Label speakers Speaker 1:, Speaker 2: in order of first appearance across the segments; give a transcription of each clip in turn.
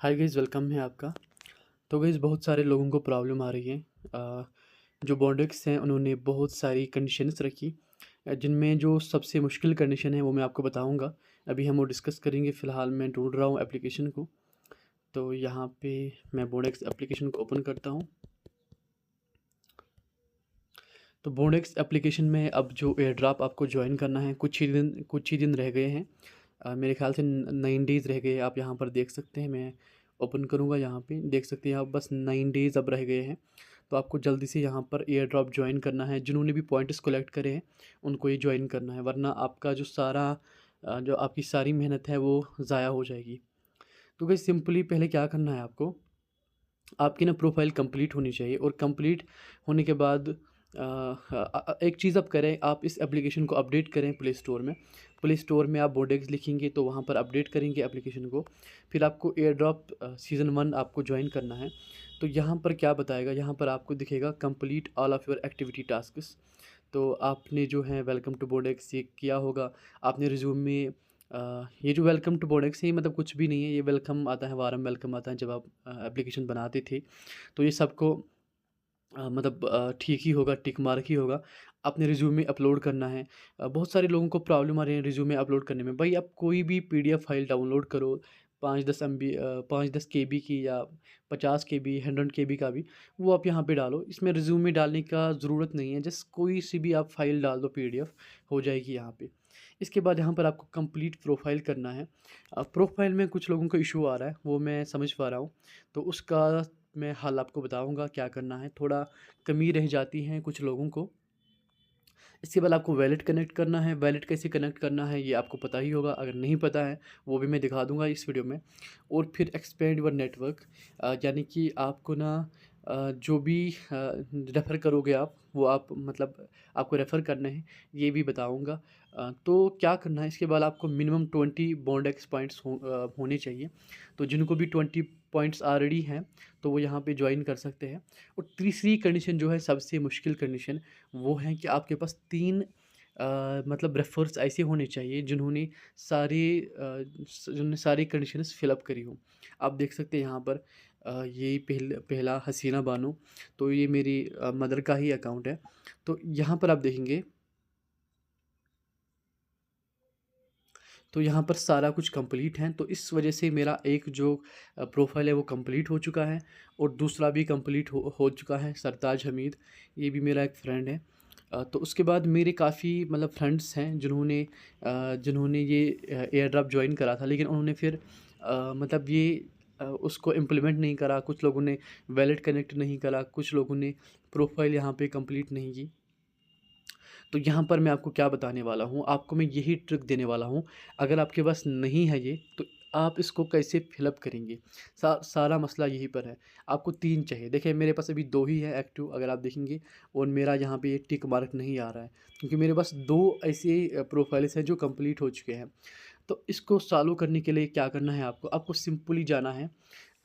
Speaker 1: Hi guys, welcome है आपका। तो गाइस बहुत सारे लोगों को प्रॉब्लम आ रही है। जो बॉन्डेक्स हैं उन्होंने बहुत सारी कंडीशंस रखी, जिनमें जो सबसे मुश्किल कंडीशन है वो मैं आपको बताऊंगा। अभी हम वो डिस्कस करेंगे। फ़िलहाल मैं ढूंढ रहा हूँ एप्लीकेशन को। तो यहाँ पे मैं बॉन्डेक्स एप्लीकेशन को ओपन करता हूँ। तो बॉन्डेक्स एप्लीकेशन में अब जो एयर ड्रॉप आपको ज्वाइन करना है, कुछ ही दिन रह गए हैं। मेरे ख्याल से 9 डेज़ रह गए हैं। आप यहाँ पर देख सकते हैं। मैं ओपन करूँगा, यहाँ पे देख सकते हैं आप, बस 9 डेज़ अब रह गए हैं। तो आपको जल्दी से यहाँ पर एयर ड्रॉप ज्वाइन करना है। जिन्होंने भी पॉइंट्स कलेक्ट करे हैं उनको ही ज्वाइन करना है, वरना आपका जो सारा जो आपकी सारी मेहनत है वो ज़ाया हो जाएगी। तो भाई सिंपली पहले क्या करना है आपको, आपकी ना प्रोफाइल कंप्लीट होनी चाहिए। और कंप्लीट होने के बाद एक चीज़ आप करें, आप इस एप्लीकेशन को अपडेट करें प्ले स्टोर में। प्ले स्टोर में आप बोडेक्स लिखेंगे तो वहाँ पर अपडेट करेंगे एप्लीकेशन को। फिर आपको एयर ड्रॉप सीज़न 1 आपको ज्वाइन करना है। तो यहाँ पर क्या बताएगा, यहाँ पर आपको दिखेगा complete all of your activity tasks. तो आपने जो है वेलकम टू बोर्डेक्स ये किया होगा। आपने रिज्यूम में ये जो वेलकम टू बोर्डेक्स है, ये मतलब कुछ भी नहीं है। ये वेलकम आता है, वारम वेलकम आता है जब आप एप्लीकेशन बनाते थे। तो ये सबको मतलब ठीक ही होगा, टिक मार्क ही होगा। अपने रिज्यूम में अपलोड करना है। बहुत सारे लोगों को प्रॉब्लम आ रही है रिज्यूमे अपलोड करने में। भाई आप कोई भी पीडीएफ फाइल डाउनलोड करो, 5-10 MB, 5-10 KB की, या 50 KB, 100 KB का भी, वो आप यहाँ पे डालो। इसमें रिज्यूमे डालने का ज़रूरत नहीं है। जस्ट कोई सी भी आप फाइल डाल दो, पीडीएफ हो जाएगी यहाँ पे। इसके बाद यहाँ पर आपको कंप्लीट प्रोफाइल करना है। प्रोफाइल में कुछ लोगों को इशू आ रहा है, वो मैं समझ पा रहा हूँ। तो उसका मैं हल आपको बताऊँगा क्या करना है। थोड़ा कमी रह जाती हैं कुछ लोगों को। इसके बाद आपको वैलेट कनेक्ट करना है। वैलेट कैसे कनेक्ट करना है ये आपको पता ही होगा, अगर नहीं पता है वो भी मैं दिखा दूंगा इस वीडियो में। और फिर एक्सपेंड योर नेटवर्क, यानी कि आपको ना जो भी रेफ़र करोगे आप, वो आप मतलब आपको रेफ़र करना है, ये भी बताऊंगा। तो क्या करना है, इसके बाद आपको मिनिमम 20 बॉन्ड एक्स पॉइंट्स होने चाहिए। तो जिनको भी 20 पॉइंट्स ऑलरेडी हैं तो वो यहाँ पे ज्वाइन कर सकते हैं। और तीसरी कंडीशन जो है, सबसे मुश्किल कंडीशन, वो है कि आपके पास 3 मतलब रेफर्स ऐसे होने चाहिए जिन्होंने जिन्होंने सारी कंडीशंस फिल अप करी हो। आप देख सकते हैं यहाँ पर ये पहला हसीना बानो। तो ये मेरी मदर का ही अकाउंट है। तो यहाँ पर आप देखेंगे, तो यहाँ पर सारा कुछ कंप्लीट है। तो इस वजह से मेरा एक जो प्रोफाइल है वो कंप्लीट हो चुका है। और दूसरा भी कंप्लीट हो चुका है, सरताज हमीद, ये भी मेरा एक फ्रेंड है। तो उसके बाद मेरे काफ़ी मतलब फ्रेंड्स हैं जिन्होंने ये एयर ड्रॉप ज्वाइन करा था, लेकिन उन्होंने फिर मतलब ये उसको इम्प्लीमेंट नहीं करा। कुछ लोगों ने वैलेट कनेक्ट नहीं करा, कुछ लोगों ने प्रोफाइल यहाँ पे कंप्लीट नहीं की। तो यहाँ पर मैं आपको क्या बताने वाला हूँ, आपको मैं यही ट्रिक देने वाला हूँ। अगर आपके पास नहीं है ये, तो आप इसको कैसे फिलअप करेंगे। सारा मसला यहीं पर है। आपको 3 चाहिए। देखिए मेरे पास अभी 2 ही है एक्टिव, अगर आप देखेंगे। और मेरा यहाँ पे ये टिक मार्क नहीं आ रहा है, क्योंकि मेरे पास 2 ऐसे प्रोफाइल्स हैं जो कंप्लीट हो चुके हैं। तो इसको सॉल्व करने के लिए क्या करना है, आपको सिंपली जाना है।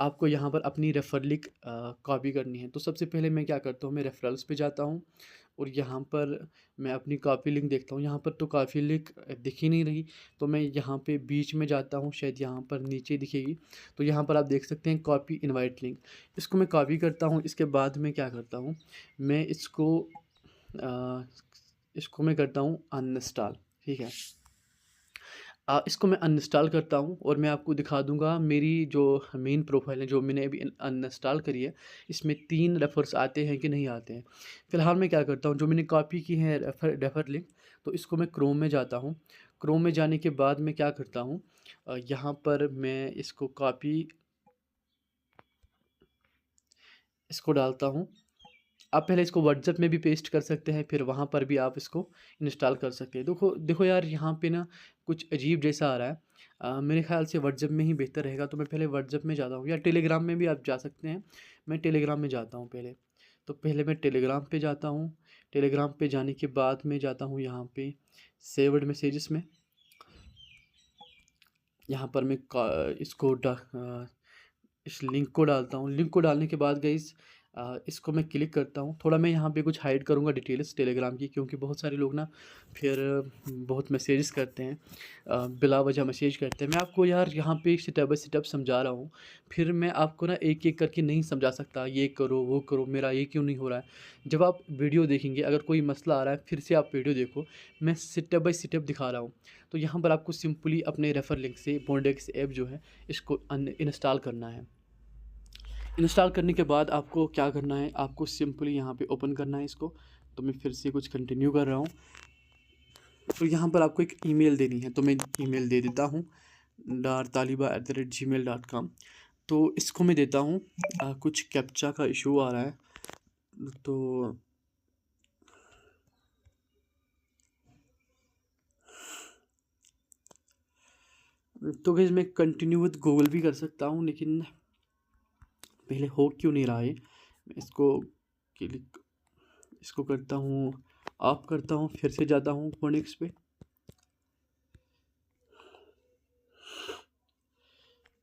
Speaker 1: आपको यहाँ पर अपनी रेफर लिंक कॉपी करनी है। तो सबसे पहले मैं क्या करता हूँ, मैं रेफरल्स पे जाता हूँ। और यहाँ पर मैं अपनी कॉपी लिंक देखता हूँ। यहाँ पर तो कॉपी लिंक दिख ही नहीं रही। तो मैं यहाँ पे बीच में जाता हूँ, शायद यहाँ पर नीचे दिखेगी। तो यहाँ पर आप देख सकते हैं कॉपी इनवाइट लिंक। इसको मैं कॉपी करता हूँ। इसके बाद मैं क्या करता हूँ, मैं अ, इसको मैं करता हूँ अनइंस्टॉल। ठीक है। इसको मैं अनइंस्टॉल करता हूँ और मैं आपको दिखा दूँगा मेरी जो मेन प्रोफ़ाइल है, जो मैंने अभी अनइंस्टॉल करी है, इसमें 3 रेफ़र्स आते हैं कि नहीं आते हैं। फ़िलहाल मैं क्या करता हूँ, जो मैंने कॉपी की है रेफ़र लिंक, तो इसको मैं क्रोम में जाता हूँ। क्रोम में जाने के बाद मैं क्या करता हूँ, यहाँ पर मैं इसको डालता हूँ। आप पहले इसको व्हाट्सएप में भी पेस्ट कर सकते हैं, फिर वहाँ पर भी आप इसको इंस्टॉल कर सकते हैं। देखो देखो यार, यहाँ पे ना कुछ अजीब जैसा आ रहा है। मेरे ख़्याल से व्हाट्सएप में ही बेहतर रहेगा। तो मैं पहले व्हाट्सएप में जाता हूँ, या टेलीग्राम में भी आप जा सकते हैं। मैं टेलीग्राम में जाता हूँ पहले। तो पहले मैं टेलीग्राम पे जाता हूँ। टेलीग्राम पे जाने के बाद मैं जाता हूँ यहाँ पे सेव्ड मैसेजेस में। यहाँ पर मैं इस लिंक को डालता हूँ। लिंक को डालने के बाद गाइस, इसको मैं क्लिक करता हूँ। थोड़ा मैं यहाँ पे कुछ हाइड करूँगा डिटेल्स टेलीग्राम की, क्योंकि बहुत सारे लोग ना फिर बहुत मैसेजेस करते हैं, बिला वजह मैसेज करते हैं। मैं आपको यार यहाँ पे स्टेप बाय स्टेप समझा रहा हूँ, फिर मैं आपको ना एक एक करके नहीं समझा सकता, ये करो वो करो, मेरा ये क्यों नहीं हो रहा है। जब आप वीडियो देखेंगे, अगर कोई मसला आ रहा है फिर से आप वीडियो देखो, मैं स्टेप बाय स्टेप दिखा रहा हूँ। तो यहाँ पर आपको सिंपली अपने रेफर लिंक से बॉन्डेक्स ऐप जो है इसको इंस्टॉल करना है। इंस्टॉल करने के बाद आपको क्या करना है, आपको सिंपली यहाँ पे ओपन करना है इसको। तो मैं फिर से कुछ कंटिन्यू कर रहा हूँ। तो यहाँ पर आपको एक ईमेल देनी है, तो मैं ईमेल दे देता हूँ dartaliba@gmail.com। तो इसको मैं देता हूँ। कुछ कैप्चा का इशू आ रहा है, तो गाइस मैं कंटिन्यू विद गूगल भी कर सकता हूँ, लेकिन पहले हो क्यों नहीं रहा है। मैं इसको क्लिक इसको करता हूँ, ऑफ करता हूँ, फिर से जाता हूँ फोनिक्स पे।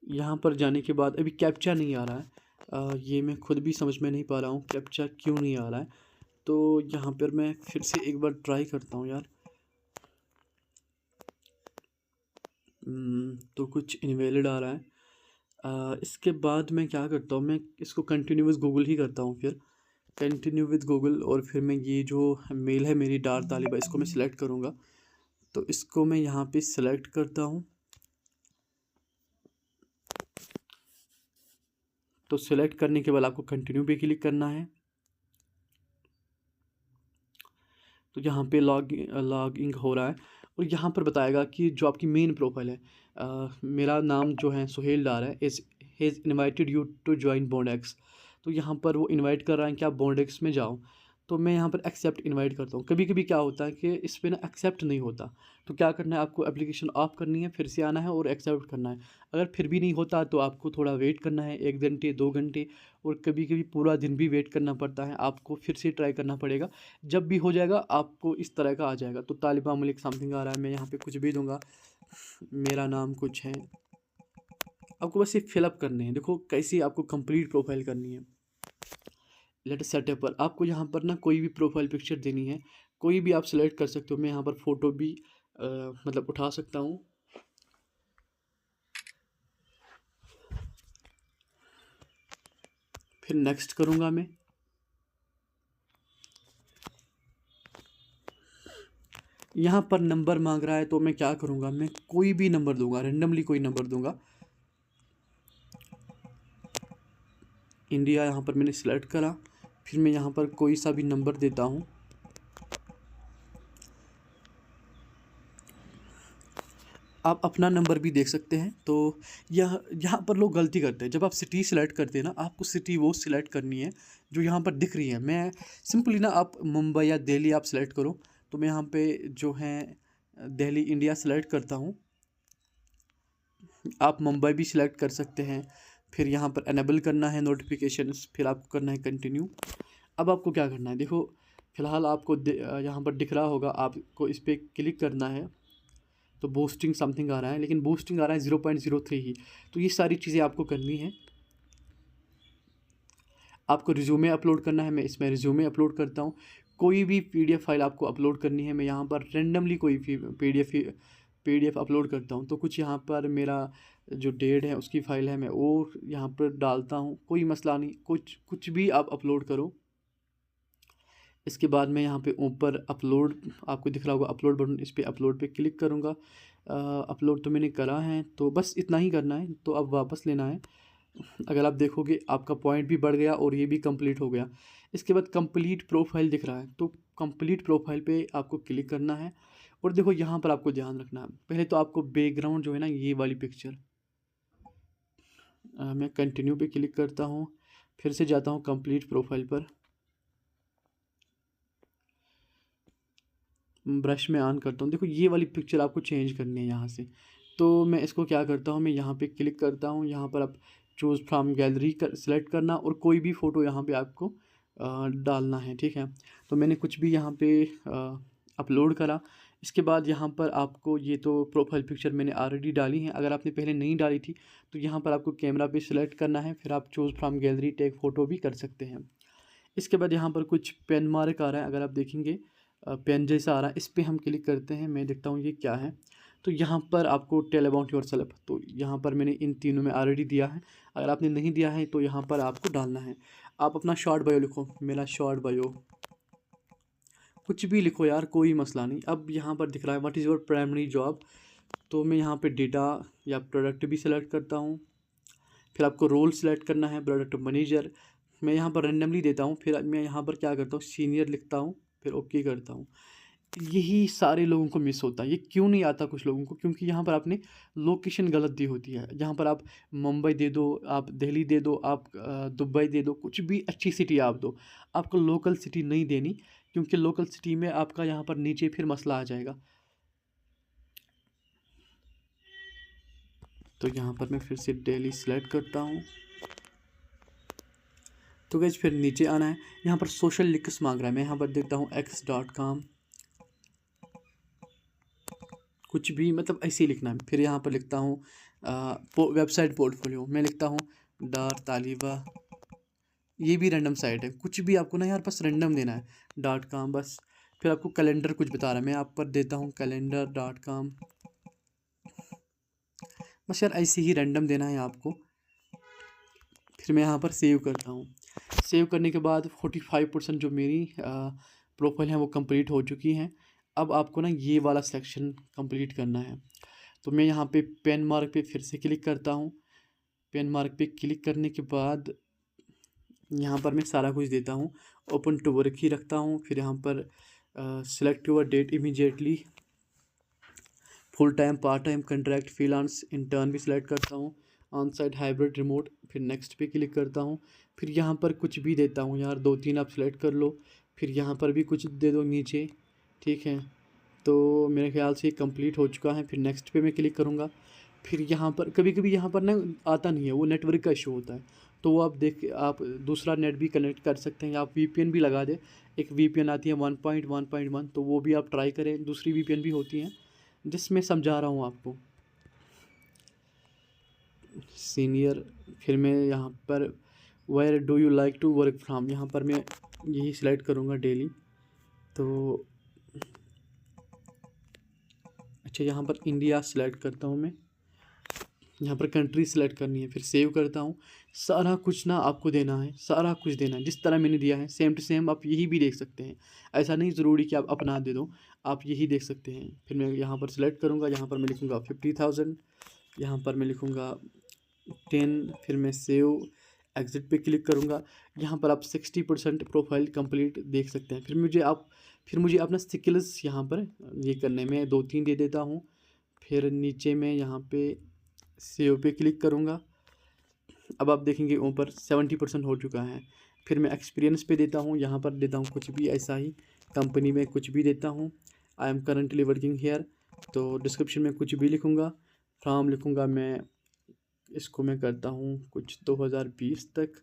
Speaker 1: यहाँ पर जाने के बाद अभी कैप्चा नहीं आ रहा है। ये मैं खुद भी समझ में नहीं पा रहा हूँ कैप्चा क्यों नहीं आ रहा है। तो यहाँ पर मैं फिर से एक बार ट्राई करता हूँ यार। तो कुछ इनवैलिड आ रहा है। इसके बाद मैं क्या करता हूँ, मैं इसको कंटिन्यू विद गूगल ही करता हूँ। फिर कंटिन्यू विद गूगल, और फिर मैं ये जो मेल है मेरी डार्ट तालिबा, इसको मैं सिलेक्ट करूँगा। तो इसको मैं यहाँ पे सिलेक्ट करता हूँ। तो सिलेक्ट करने के बाद आपको कंटिन्यू पे क्लिक करना है। तो यहाँ पे लॉगिंग हो रहा है, और यहाँ पर बताएगा कि जो आपकी मेन प्रोफाइल है, मेरा नाम जो है सुहेल डार है, is invited you to join Bondex. तो यहाँ पर वो इनवाइट कर रहा है कि आप बॉन्डेक्स में जाओ। तो मैं यहाँ पर एक्सेप्ट इनवाइट करता हूँ। कभी कभी क्या होता है कि इस पर ना एक्सेप्ट नहीं होता, तो क्या करना है, आपको एप्लीकेशन ऑफ करनी है, फिर से आना है और एक्सेप्ट करना है। अगर फिर भी नहीं होता तो आपको थोड़ा वेट करना है, 1 घंटे 2 घंटे, और कभी कभी पूरा दिन भी वेट करना पड़ता है। आपको फिर से ट्राई करना पड़ेगा। जब भी हो जाएगा आपको इस तरह का आ जाएगा। तो तालिबा मलिक समथिंग आ रहा है, मैं यहाँ पे कुछ भी दूंगा, मेरा नाम कुछ है। आपको बस ये फिलअप करने हैं। देखो कैसी आपको कंप्लीट प्रोफाइल करनी है। लेट सेटअप पर आपको यहाँ पर ना कोई भी प्रोफाइल पिक्चर देनी है, कोई भी आप सिलेक्ट कर सकते हो। मैं यहाँ पर फ़ोटो भी मतलब उठा सकता हूँ। फिर नेक्स्ट करूँगा मैं। यहाँ पर नंबर मांग रहा है, तो मैं क्या करूँगा, मैं कोई भी नंबर दूंगा, रेंडमली कोई नंबर दूंगा। इंडिया यहाँ पर मैंने सिलेक्ट करा, फिर मैं यहाँ पर कोई सा भी नंबर देता हूँ। आप अपना नंबर भी देख सकते हैं। तो यहाँ पर लोग गलती करते हैं। जब आप सिटी सिलेक्ट करते हैं ना, आपको सिटी वो सिलेक्ट करनी है जो यहाँ पर दिख रही है। मैं सिंपली ना, आप मुंबई या दिल्ली आप सिलेक्ट करो। तो मैं यहाँ पे जो है दिल्ली इंडिया सेलेक्ट करता हूँ। आप मुंबई भी सिलेक्ट कर सकते हैं। फिर यहाँ पर एनेबल करना है नोटिफिकेशंस, फिर आपको करना है कंटिन्यू। अब आपको क्या करना है, देखो फ़िलहाल आपको यहाँ पर दिख रहा होगा, आपको इस पर क्लिक करना है। तो बूस्टिंग समथिंग आ रहा है, लेकिन बूस्टिंग आ रहा है 0.03 ही। तो ये सारी चीज़ें आपको करनी है। आपको रिज्यूमे अपलोड करना है, मैं इसमें रिज्यूमे अपलोड करता हूँ। कोई भी पीडीएफ फाइल आपको अपलोड करनी है, मैं यहाँ पर रेंडमली कोई भी पीडीएफ अपलोड करता हूँ। तो कुछ यहाँ पर मेरा जो डेट है उसकी फ़ाइल है, मैं वो यहाँ पर डालता हूँ। कोई मसला नहीं, कुछ भी आप अपलोड करो। इसके बाद मैं यहाँ पे ऊपर अपलोड, आपको दिख रहा होगा अपलोड बटन, इस पर अपलोड पे क्लिक करूँगा। अपलोड तो मैंने करा है, तो बस इतना ही करना है। तो अब वापस लेना है। अगर आप देखोगे आपका पॉइंट भी बढ़ गया और ये भी कंप्लीट हो गया। इसके बाद कंप्लीट प्रोफाइल दिख रहा है, तो कंप्लीट प्रोफाइल पे आपको क्लिक करना है। और देखो यहाँ पर आपको ध्यान रखना है, पहले तो आपको बैकग्राउंड जो है ना, ये वाली पिक्चर, मैं कंटिन्यू पे क्लिक करता हूँ, फिर से जाता हूँ कंप्लीट प्रोफाइल पर, ब्रश में ऑन करता हूँ। देखो ये वाली पिक्चर आपको चेंज करनी है यहाँ से। तो मैं इसको क्या करता हूँ, मैं यहाँ पे क्लिक करता हूँ। यहाँ पर आप चूज़ फ्रॉम गैलरी सेलेक्ट करना, और कोई भी फ़ोटो यहाँ पे आपको डालना है, ठीक है। तो मैंने कुछ भी यहाँ पे अपलोड करा। इसके बाद यहाँ पर आपको, ये तो प्रोफाइल पिक्चर मैंने ऑलरेडी डाली है। अगर आपने पहले नहीं डाली थी तो यहाँ पर आपको कैमरा पे सिलेक्ट करना है, फिर आप choose from gallery take photo भी कर सकते हैं। इसके बाद यहाँ पर कुछ पेन मार्क आ रहा है, अगर आप देखेंगे पेन जैसा आ रहा है, इस पर हम क्लिक करते हैं। मैं देखता हूँ ये क्या है। तो यहाँ पर आपको टेल अबाउट योर सेल्फ, तो यहाँ पर मैंने इन तीनों में ऑलरेडी दिया है। अगर आपने नहीं दिया है तो यहाँ पर आपको डालना है। आप अपना शॉर्ट बायो लिखो, मेरा शॉर्ट बायो कुछ भी लिखो यार, कोई मसला नहीं। अब यहाँ पर दिख रहा है what is your primary job, तो मैं यहाँ पे डेटा या प्रोडक्ट भी सिलेक्ट करता हूँ। फिर आपको रोल सिलेक्ट करना है, प्रोडक्ट मैनेजर। मैं यहाँ पर रेंडमली देता हूँ। फिर मैं यहाँ पर क्या करता हूँ, सीनियर लिखता हूँ, फिर ओके करता हूँ। यही सारे लोगों को मिस होता है। ये क्यों नहीं आता कुछ लोगों को, क्योंकि यहाँ पर आपने लोकेशन गलत दी होती है। यहाँ पर आप मुंबई दे दो, आप दिल्ली दे दो, आप दुबई दे दो, कुछ भी अच्छी सिटी आप दो। आपको लोकल सिटी नहीं देनी, क्योंकि लोकल सिटी में आपका यहाँ पर नीचे फिर मसला आ जाएगा। तो यहाँ पर मैं फिर से दिल्ली सेलेक्ट करता हूँ। तो गाइस फिर नीचे आना है। यहाँ पर सोशल लिंक्स मांग रहा है, मैं यहाँ पर देखता हूँ x.com, कुछ भी मतलब ऐसे ही लिखना है। फिर यहाँ पर लिखता हूँ वेबसाइट पोर्टफोलियो, मैं लिखता हूँ डार तालिबा। ये भी रैंडम साइट है, कुछ भी आपको ना यार बस रैंडम देना है, .com बस। फिर आपको कैलेंडर कुछ बता रहा है, मैं आप पर देता हूँ calendar.com। बस यार ऐसे ही रैंडम देना है आपको। फिर मैं यहाँ पर सेव करता हूँ। सेव करने के बाद 45% जो मेरी प्रोफाइल है वो कंप्लीट हो चुकी हैं। अब आपको ना ये वाला सेक्शन कंप्लीट करना है। तो मैं यहाँ पे पेन मार्क पे फिर से क्लिक करता हूँ। पेन मार्क पे क्लिक करने के बाद यहाँ पर मैं सारा कुछ देता हूँ, ओपन टू वर्क ही रखता हूँ। फिर यहाँ पर select your date immediately, full time, part time, contract, freelance, intern भी सिलेक्ट करता हूँ, ऑन साइट, हाइब्रिड, रिमोट। फिर नेक्स्ट पे क्लिक करता हूँ। फिर यहाँ पर कुछ भी देता हूँ यार, 2-3 आप सिलेक्ट कर लो। फिर यहाँ पर भी कुछ दे दो नीचे, ठीक है। तो मेरे ख्याल से कंप्लीट हो चुका है। फिर नेक्स्ट पे मैं क्लिक करूँगा। फिर यहाँ पर कभी कभी यहाँ पर ना आता नहीं है, वो नेटवर्क का इशू होता है। तो वो आप दूसरा नेट भी कनेक्ट कर सकते हैं, आप वीपीएन भी लगा दें। एक वीपीएन आती है 1.1.1, तो वो भी आप ट्राई करें। दूसरी वीपीएन भी होती हैं जिसमें समझा रहा हूँ आपको। सीनियर, फिर मैं यहाँ पर where do you like to work from, यहाँ पर मैं यही सिलेक्ट करूँगा डेली। तो अच्छा, यहाँ पर इंडिया सेलेक्ट करता हूँ मैं। यहाँ पर कंट्री सेलेक्ट करनी है, फिर सेव करता हूँ। सारा कुछ ना आपको देना है, सारा कुछ देना है जिस तरह मैंने दिया है, सेम टू सेम आप यही भी देख सकते हैं। ऐसा नहीं ज़रूरी कि आप अपना दे दो, आप यही देख सकते हैं। फिर मैं यहाँ पर सिलेक्ट करूँगा, यहाँ पर मैं लिखूँगा 50,000, यहाँ पर मैं लिखूँगा 10, फिर मैं सेव एग्ज़िट पे क्लिक करूँगा। यहाँ पर आप 60% प्रोफाइल कंप्लीट देख सकते हैं। फिर मुझे अपना स्किल्स यहाँ पर ये करने में 2-3 दे देता हूँ। फिर नीचे में यहाँ पे सेव पे क्लिक करूँगा। अब आप देखेंगे ऊपर 70% हो चुका है। फिर मैं एक्सपीरियंस पे देता हूँ, यहाँ पर देता हूँ कुछ भी ऐसा ही, कंपनी में कुछ भी देता हूँ, I am currently working here. तो डिस्क्रिप्शन में कुछ भी लिखूँगा, फ्रॉम लिखूँगा मैं, इसको मैं करता हूँ कुछ 2020 तक,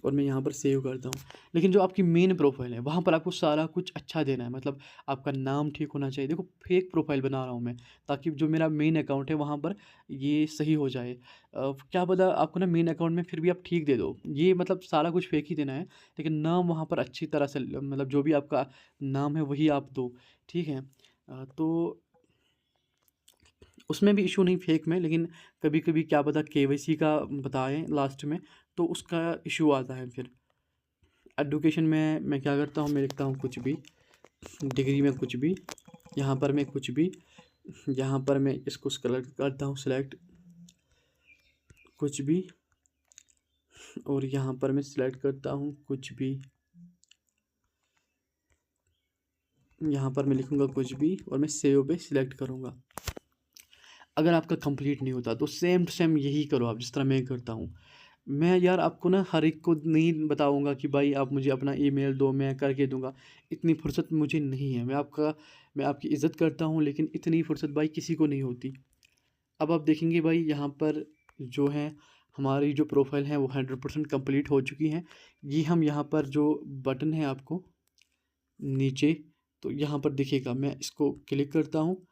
Speaker 1: और मैं यहाँ पर सेव करता हूँ। लेकिन जो आपकी मेन प्रोफाइल है वहाँ पर आपको सारा कुछ अच्छा देना है, मतलब आपका नाम ठीक होना चाहिए। देखो फेक प्रोफाइल बना रहा हूँ मैं, ताकि जो मेरा मेन अकाउंट है वहाँ पर ये सही हो जाए। क्या पता आपको ना मेन अकाउंट में फिर भी आप ठीक दे दो, ये मतलब सारा कुछ फेक ही देना है, लेकिन नाम वहाँ पर अच्छी तरह से मतलब जो भी आपका नाम है वही आप दो, ठीक है। तो उसमें भी इशू नहीं फेक में, लेकिन कभी कभी क्या पता केवाईसी का बताएं लास्ट में, तो उसका इशू आता है। फिर एडुकेशन में मैं क्या करता हूँ, मैं लिखता हूँ कुछ भी, डिग्री में कुछ भी, यहाँ पर मैं कुछ भी, यहाँ पर मैं इसको सेलेक्ट करता हूँ, सिलेक्ट कुछ भी, और यहाँ पर मैं सिलेक्ट करता हूँ कुछ भी, यहाँ पर मैं लिखूँगा कुछ भी, और मैं सेव पे सिलेक्ट करूँगा। अगर आपका कंप्लीट नहीं होता तो सेम टू सेम यही करो आप, जिस तरह मैं करता हूँ। मैं यार आपको ना हर एक को नहीं बताऊँगा कि भाई आप मुझे अपना ईमेल दो, मैं करके दूँगा। इतनी फुर्सत मुझे नहीं है। मैं आपकी इज़्ज़त करता हूँ, लेकिन इतनी फुर्सत भाई किसी को नहीं होती। अब आप देखेंगे भाई यहाँ पर जो है हमारी जो प्रोफाइल है वो 100% कंप्लीट हो चुकी है। ये हम यहाँ पर जो बटन है आपको नीचे, तो यहाँ पर दिखेगा, मैं इसको क्लिक करता हूँ।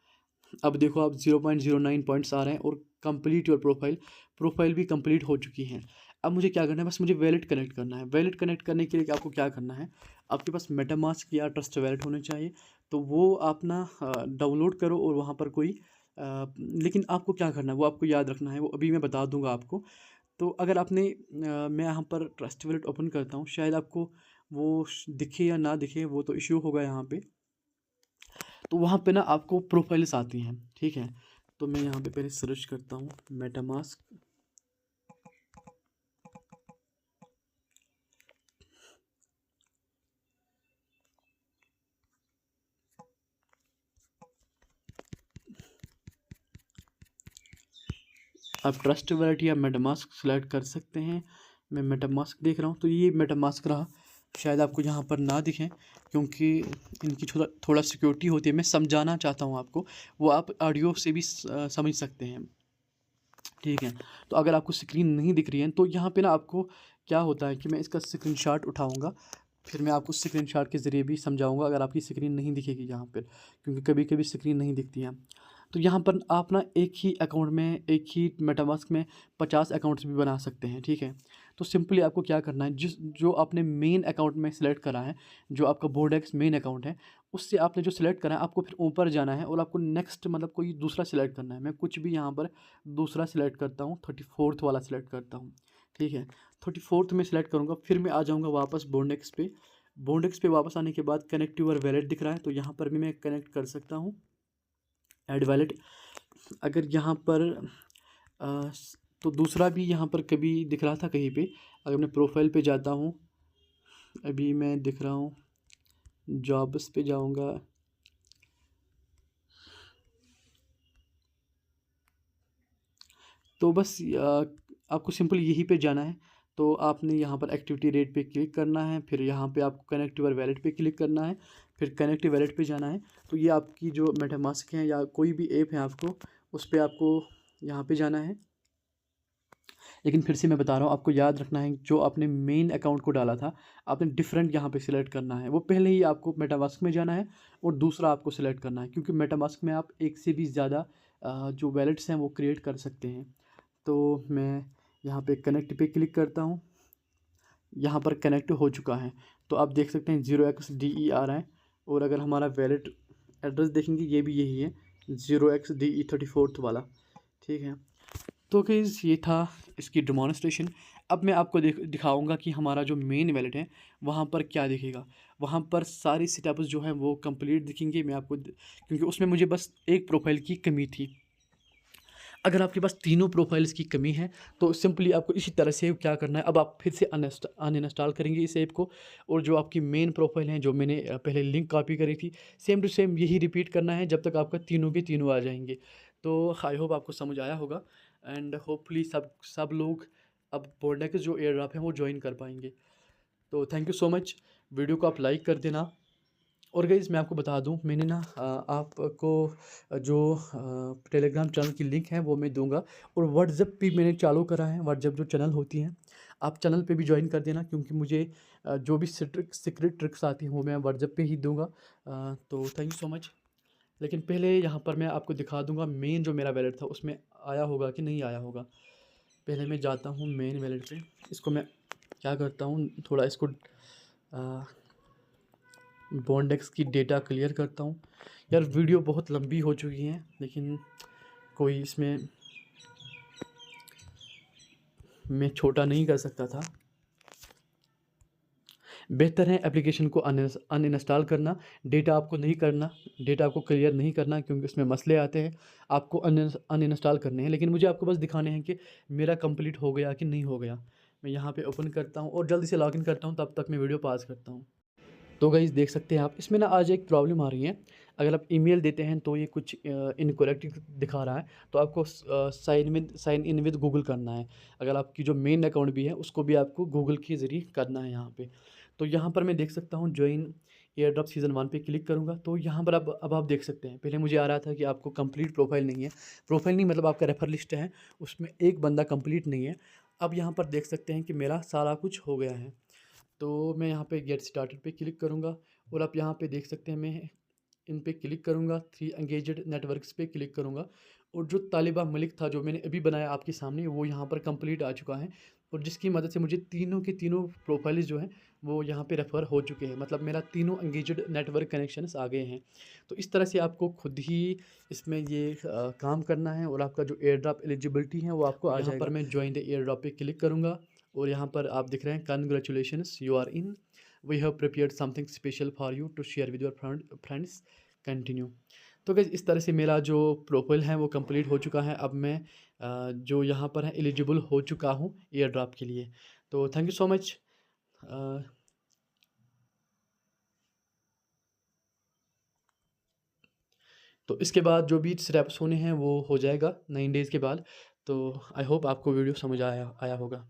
Speaker 1: अब देखो आप 0.09 पॉइंट्स आ रहे हैं, और कंप्लीट योर प्रोफाइल भी कंप्लीट हो चुकी हैं। अब मुझे क्या करना है, बस मुझे वैलेट कनेक्ट करना है। वैलेट कनेक्ट करने के लिए आपको क्या करना है, आपके पास मेटामास्क या ट्रस्ट वैलेट होने चाहिए। तो वो आप ना डाउनलोड करो और वहाँ पर कोई लेकिन आपको क्या करना है वो आपको याद रखना है, वो अभी मैं बता दूंगा आपको। तो अगर आपने मैं यहाँ पर ट्रस्ट वैलेट ओपन करता हूँ, शायद आपको वो दिखे या ना दिखे, वो तो इश्यू होगा यहाँ पे। तो वहाँ पे ना आपको प्रोफाइल्स आती हैं, ठीक है। तो मैं यहाँ पे पहले सर्च करता हूँ मेटामास्क। आप ट्रस्ट वैलेट या मेटामास्क सेलेक्ट कर सकते हैं। मैं मेटामास्क देख रहा हूँ, तो ये मेटामास्क रहा। शायद आपको यहाँ पर ना दिखें क्योंकि इनकी थोड़ा थोड़ा सिक्योरिटी होती है। मैं समझाना चाहता हूँ आपको, वो आप ऑडियो से भी समझ सकते हैं, ठीक है। तो अगर आपको स्क्रीन नहीं दिख रही है तो यहाँ पे ना आपको क्या होता है कि मैं इसका स्क्रीनशॉट उठाऊँगा, फिर मैं आपको स्क्रीनशॉट के ज़रिए भी समझाऊँगा अगर आपकी स्क्रीन नहीं दिखेगी यहाँ पर, क्योंकि कभी कभी स्क्रीन नहीं दिखती है। तो यहाँ पर आप ना एक ही अकाउंट में, एक ही मेटामास्क में 50 अकाउंट्स भी बना सकते हैं, ठीक है। तो सिंपली आपको क्या करना है, जो आपने मेन अकाउंट में सेलेक्ट करा है, जो आपका बोर्डेक्स मेन अकाउंट है, उससे आपने जो सेलेक्ट करा है, आपको फिर ऊपर जाना है और आपको नेक्स्ट मतलब कोई दूसरा सेलेक्ट करना है। मैं कुछ भी यहाँ पर दूसरा सेलेक्ट करता हूँ, 34th वाला सेलेक्ट करता हूँ, ठीक है। 34th में सेलेक्ट करूँगा, फिर मैं आ जाऊँगा वापस बोर्डेक्स पे। बोर्डेक्स पे वापस आने के बाद कनेक्ट यूर वैलेट दिख रहा है, तो यहाँ पर भी मैं कनेक्ट कर सकता हूँ ऐड वैलेट। अगर यहाँ पर तो दूसरा भी यहाँ पर कभी दिख रहा था कहीं पे। अगर मैं प्रोफाइल पे जाता हूँ, अभी मैं दिख रहा हूँ, जॉब्स पे जाऊँगा, तो बस आपको सिंपल यहीं पे जाना है। तो आपने यहाँ पर एक्टिविटी रेट पे क्लिक करना है, फिर यहाँ पे आपको कनेक्ट यूर वैलेट पे क्लिक करना है, फिर कनेक्ट वैलेट पे जाना है। तो ये आपकी जो मेटामास्क है या कोई भी ऐप है आपको, उस पर आपको यहाँ पे जाना है। लेकिन फिर से मैं बता रहा हूँ, आपको याद रखना है जो आपने मेन अकाउंट को डाला था, आपने डिफरेंट यहाँ पे सिलेक्ट करना है। वो पहले ही आपको मेटामास्क में जाना है और दूसरा आपको सिलेक्ट करना है, क्योंकि मेटामास्क में आप एक से भी ज़्यादा जो वैलेट्स हैं वो क्रिएट कर सकते हैं। तो मैं यहाँ पे कनेक्ट पे क्लिक करता हूँ, यहाँ पर कनेक्ट हो चुका है। तो आप देख सकते हैं 0xDE आ रहा है, और अगर हमारा वैलेट एड्रेस देखेंगे ये भी यही है, 0xDE 34th वाला, ठीक है। तो गाइस ये था इसकी डेमोन्स्ट्रेशन। अब मैं आपको दिखाऊंगा कि हमारा जो मेन वैलेट है वहाँ पर क्या दिखेगा। वहाँ पर सारी सेटअप्स जो हैं वो कंप्लीट दिखेंगे। मैं आपको क्योंकि उसमें मुझे बस एक प्रोफाइल की कमी थी। अगर आपके पास तीनों प्रोफाइल्स की कमी है तो सिंपली आपको इसी तरह से क्या करना है, अब आप फिर से अनइंस्टॉल करेंगे इस ऐप को, और जो आपकी मेन प्रोफाइल है जो मैंने पहले लिंक कॉपी करी थी, सेम टू सेम यही रिपीट करना है जब तक आपका तीनों के तीनों आ जाएंगे। तो आई होप आपको समझ आया होगा, एंड होपफुली सब लोग अब बोर्डेक्स जो एयर ड्रॉप है वो ज्वाइन कर पाएंगे। तो thank you so much. Video को आप लाइक कर देना। और गाइस मैं आपको बता दूं, मैंने ना आपको जो टेलीग्राम चैनल की लिंक है वो मैं दूंगा, और व्हाट्सएप भी मैंने चालू करा है। व्हाट्सएप जो चैनल होती हैं, आप चैनल पे भी ज्वाइन कर देना, क्योंकि मुझे जो भी सीक्रेट ट्रिक्स आती हैं वो मैं व्हाट्सएप पे ही दूंगा। तो थैंक यू सो मच। लेकिन पहले यहाँ पर मैं आपको दिखा दूंगा मेन जो मेरा वैलेट था उसमें आया होगा कि नहीं आया होगा। पहले मैं जाता हूँ मेन वैलेट पे। इसको मैं क्या करता हूँ, थोड़ा इसको बॉन्डेक्स की डेटा क्लियर करता हूँ। यार वीडियो बहुत लंबी हो चुकी है, लेकिन कोई इसमें मैं छोटा नहीं कर सकता था। बेहतर है एप्लीकेशन को अनइंस्टॉल करना। डेटा आपको नहीं करना, डेटा आपको क्लियर नहीं करना, क्योंकि उसमें मसले आते हैं। आपको अनइंस्टॉल करने हैं, लेकिन मुझे आपको बस दिखाने हैं कि मेरा कंप्लीट हो गया कि नहीं हो गया। मैं यहाँ पे ओपन करता हूँ और जल्दी से लॉगिन करता हूँ, तब तक मैं वीडियो पास करता हूँ। तो गाइस देख सकते हैं आप, इसमें ना आज एक प्रॉब्लम आ रही है। अगर आप ईमेल देते हैं तो ये कुछ इनकरेक्ट दिखा रहा है, तो आपको साइन इन विद गूगल करना है। अगर आपकी जो मेन अकाउंट भी है उसको भी आपको गूगल के ज़रिए करना है यहाँ पे। तो यहाँ पर मैं देख सकता हूँ ज्वाइन एयर ड्रॉप सीज़न 1 पे क्लिक करूँगा, तो यहाँ पर अब आप देख सकते हैं, पहले मुझे आ रहा था कि आपको कंप्लीट प्रोफाइल नहीं है। प्रोफाइल नहीं मतलब आपका रेफर लिस्ट है, उसमें एक बंदा कंप्लीट नहीं है। अब यहाँ पर देख सकते हैं कि मेरा सारा कुछ हो गया है। तो मैं यहाँ पे गेट स्टार्टेड पे क्लिक करूँगा, और आप यहाँ पे देख सकते हैं मैं इन पे क्लिक करूँगा, 3 एंगेज्ड नेटवर्क्स पे क्लिक करूँगा, और जो तालिबा मलिक था, जो मैंने अभी बनाया आपके सामने, वो यहाँ पर कंप्लीट आ चुका है, और जिसकी मदद से मुझे तीनों के तीनों प्रोफाइल्स जो हैं वो यहाँ पे रेफ़र हो चुके हैं। मतलब मेरा तीनों एंगेज्ड नेटवर्क कनेक्शंस आ गए हैं। तो इस तरह से आपको खुद ही इसमें ये काम करना है, और आपका जो एयर ड्रॉप एलिजिबिलिटी है वो आपको आ जाएगा। यहाँ पर मैं जॉइन द एयर ड्रॉप पे क्लिक करूँगा, और यहाँ पर आप दिख रहे हैं congratulations, you are in, we have prepared something special for you to share with your friends, continue. तो गाइस इस तरह से मेरा जो प्रोफाइल है वो कंप्लीट हो चुका है। अब मैं जो यहाँ पर है एलिजिबल हो चुका हूँ एयर ड्रॉप के लिए। तो थैंक यू सो मच। तो इसके बाद जो भी स्टेप्स होने हैं वो हो जाएगा 9 डेज़ के बाद। तो आई होप आपको वीडियो समझ आया आया होगा।